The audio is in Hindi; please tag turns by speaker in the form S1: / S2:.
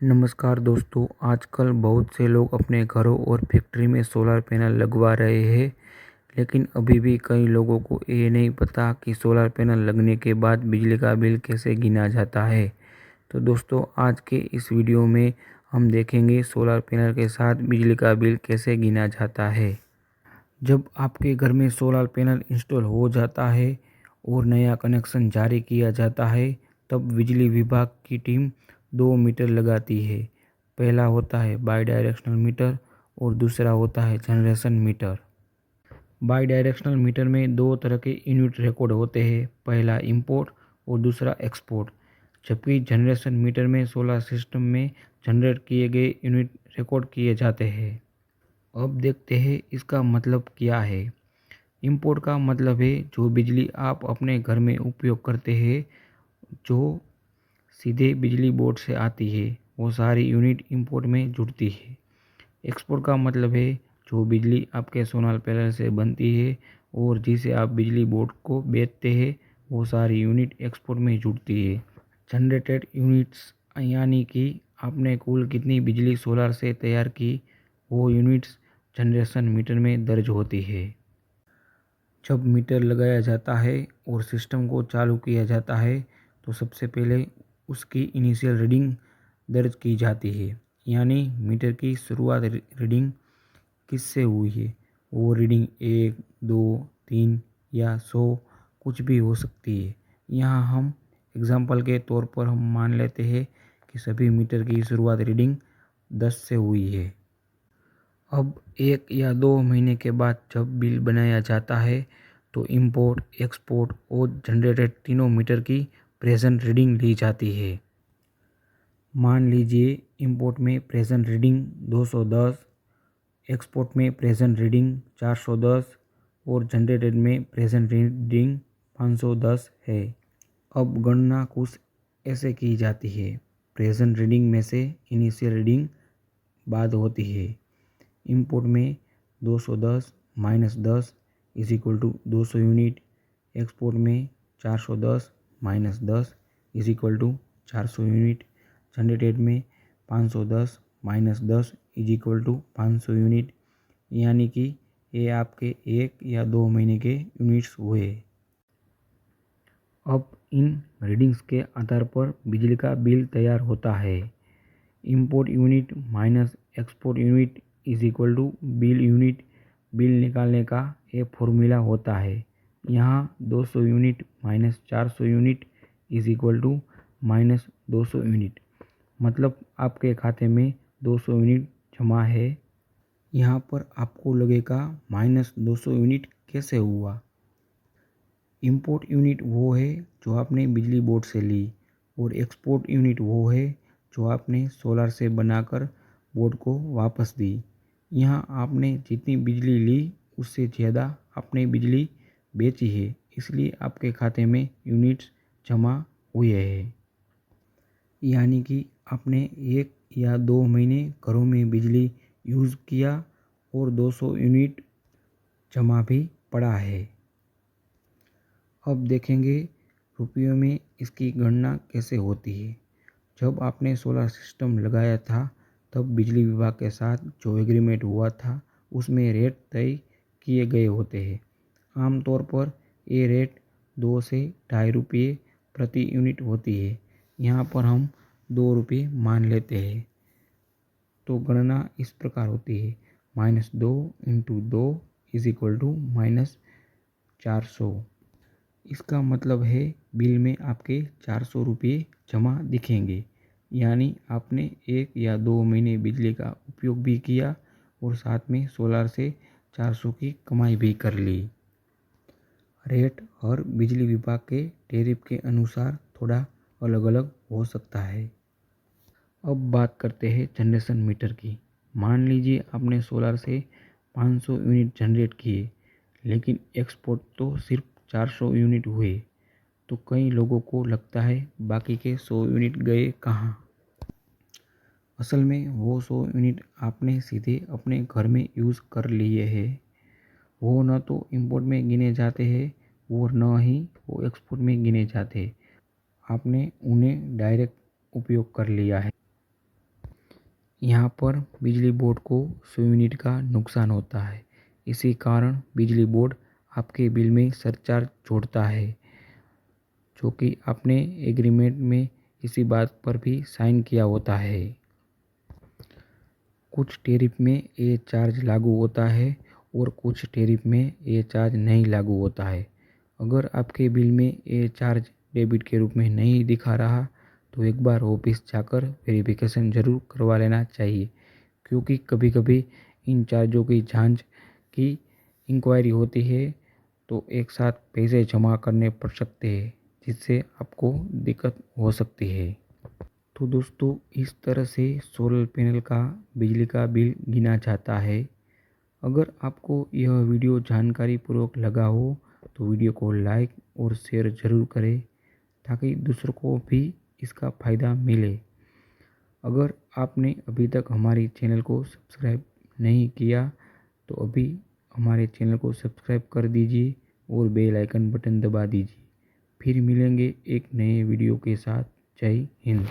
S1: नमस्कार दोस्तों, आजकल बहुत से लोग अपने घरों और फैक्ट्री में सोलर पैनल लगवा रहे हैं, लेकिन अभी भी कई लोगों को ये नहीं पता कि सोलर पैनल लगने के बाद बिजली का बिल कैसे गिना जाता है। तो दोस्तों, आज के इस वीडियो में हम देखेंगे सोलर पैनल के साथ बिजली का बिल कैसे गिना जाता है। जब आपके घर में सोलर पैनल इंस्टॉल हो जाता है और नया कनेक्शन जारी किया जाता है, तब बिजली विभाग की टीम 2 मीटर लगाती है। पहला होता है बाई डायरेक्शनल मीटर और दूसरा होता है generation meter. Bidirectional meter में दो तरह के यूनिट रिकॉर्ड होते हैं, पहला इंपोर्ट और दूसरा एक्सपोर्ट। जबकि जनरेशन मीटर में सोलर सिस्टम में जनरेट किए गए यूनिट रिकॉर्ड किए जाते हैं। अब देखते हैं इसका मतलब क्या है। इंपोर्ट का मतलब है जो बिजली आप अपने घर में उपयोग करते हैं, जो सीधे बिजली बोर्ड से आती है, वो सारी यूनिट इंपोर्ट में जुड़ती है। एक्सपोर्ट का मतलब है जो बिजली आपके सोलर पैनल से बनती है और जिसे आप बिजली बोर्ड को बेचते हैं, वो सारी यूनिट एक्सपोर्ट में जुड़ती है। जनरेटेड यूनिट्स यानी कि आपने कुल कितनी बिजली सोलर से तैयार की, वो यूनिट्स जनरेशन मीटर में दर्ज होती है। जब मीटर लगाया जाता है और सिस्टम को चालू किया जाता है, तो सबसे पहले उसकी इनिशियल रीडिंग दर्ज की जाती है। यानी मीटर की शुरुआत रीडिंग किससे हुई है, वो रीडिंग 1, 2, 3 या 100 कुछ भी हो सकती है। यहाँ हम एग्जाम्पल के तौर पर हम मान लेते हैं कि सभी मीटर की शुरुआत रीडिंग 10 से हुई है। अब 1 या 2 महीने के बाद जब बिल बनाया जाता है, तो इंपोर्ट, एक्सपोर्ट और जनरेटेड तीनों मीटर की प्रेजेंट रीडिंग ली जाती है। मान लीजिए इंपोर्ट में प्रेजेंट रीडिंग 210, एक्सपोर्ट में प्रेजेंट रीडिंग 410 और जनरेटेड में प्रेजेंट रीडिंग 510 है। अब गणना कुछ ऐसे की जाती है। प्रेजेंट रीडिंग में से इनिशियल रीडिंग बाद होती है। इंपोर्ट में 210 minus 10 is equal to 200 unit. Export में 410 minus 10 is equal to 400 unit. Generated में 510 minus 10 is equal to 500 unit. यानी कि ये आपके 1 या 2 महीने के यूनिट्स हुए। अब इन रीडिंग्स के आधार पर बिजली का बिल तैयार होता है। Import unit minus export unit is equal to bill unit. Bill निकालने का एक फॉर्मूला होता है। यहाँ 200 unit minus 400 unit is equal to minus 200 unit. मतलब आपके खाते में 200 यूनिट जमा है। यहाँ पर आपको लगेगा माइनस 200 यूनिट कैसे हुआ। इंपोर्ट यूनिट वो है जो आपने बिजली बोर्ड से ली और एक्सपोर्ट यूनिट वो है जो आपने सोलर से बनाकर बोर्ड को वापस दी। यहाँ आपने जितनी बिजली ली उससे ज़्यादा आपने बिजली बेची है, इसलिए आपके खाते में यूनिट्स जमा हुए हैं। यानी कि आपने 1 या 2 महीने घरों में बिजली यूज़ किया और 200 यूनिट जमा भी पड़ा है। अब देखेंगे रुपयों में इसकी गणना कैसे होती है। जब आपने सोलर सिस्टम लगाया था, तब बिजली विभाग के साथ जो एग्रीमेंट हुआ था, उसमें रेट तय किए गए होते हैं। आमतौर पर ये रेट 2 से ₹2.5 प्रति यूनिट होती है। यहाँ पर हम ₹2 मान लेते हैं। तो गणना इस प्रकार होती है, -2 × 2 इज इक्वल टू -400। इसका मतलब है बिल में आपके ₹400 जमा दिखेंगे। यानी आपने 1 या 2 महीने बिजली का उपयोग भी किया और साथ में सोलर से 400 की कमाई भी कर ली। रेट हर बिजली विभाग के टैरिफ के अनुसार थोड़ा अलग अलग हो सकता है। अब बात करते हैं जनरेशन मीटर की। मान लीजिए आपने सोलर से 500 यूनिट जनरेट किए, लेकिन एक्सपोर्ट तो सिर्फ 400 यूनिट हुए। तो कई लोगों को लगता है बाकी के 100 यूनिट गए कहाँ। असल में वो 100 यूनिट आपने सीधे अपने घर में यूज़ कर लिए हैं। वो न तो इंपोर्ट में गिने जाते हैं और न ही वो एक्सपोर्ट में गिने जाते हैं। आपने उन्हें डायरेक्ट उपयोग कर लिया है। यहाँ पर बिजली बोर्ड को 100 यूनिट का नुकसान होता है। इसी कारण बिजली बोर्ड आपके बिल में सरचार्ज जोड़ता है, जो कि आपने एग्रीमेंट में इसी बात पर भी साइन किया होता है। कुछ टैरिफ में ये चार्ज लागू होता है और कुछ टैरिफ में ये चार्ज नहीं लागू होता है। अगर आपके बिल में ये चार्ज डेबिट के रूप में नहीं दिखा रहा तो एक बार ऑफिस जाकर वेरिफिकेशन ज़रूर करवा लेना चाहिए, क्योंकि कभी कभी इन चार्जों की जांच की इंक्वायरी होती है तो एक साथ पैसे जमा करने पड़ सकते हैं, जिससे आपको दिक्कत हो सकती है। तो दोस्तों, इस तरह से सोलर पैनल का बिजली का बिल गिना जाता है। अगर आपको यह वीडियो जानकारी पूर्वक लगा हो तो वीडियो को लाइक और शेयर ज़रूर करें, ताकि दूसरों को भी इसका फ़ायदा मिले। अगर आपने अभी तक हमारे चैनल को सब्सक्राइब नहीं किया तो अभी हमारे चैनल को सब्सक्राइब कर दीजिए और बेल आइकन बटन दबा दीजिए। फिर मिलेंगे एक नए वीडियो के साथ। जय हिंद।